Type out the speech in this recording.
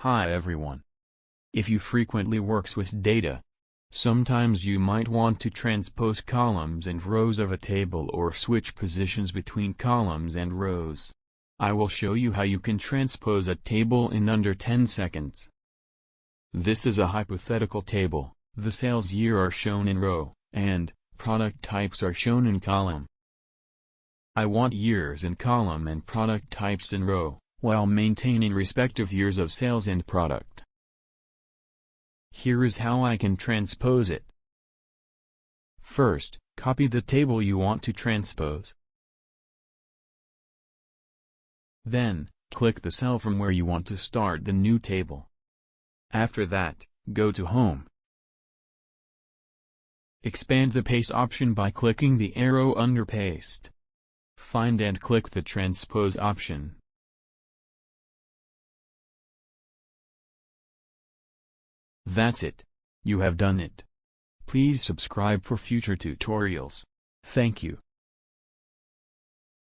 Hi everyone. If you frequently works with data, sometimes you might want to transpose columns and rows of a table or switch positions between columns and rows. I will show you how you can transpose a table in under 10 seconds. This is a hypothetical table. The sales year are shown in row, and product types are shown in column. I want years in column and product types in row, while maintaining respective years of sales and product. Here is how I can transpose it. First, copy the table you want to transpose. Then, click the cell from where you want to start the new table. After that, go to Home. Expand the Paste option by clicking the arrow under Paste. Find and click the Transpose option. That's it. You have done it. Please subscribe for future tutorials. Thank you.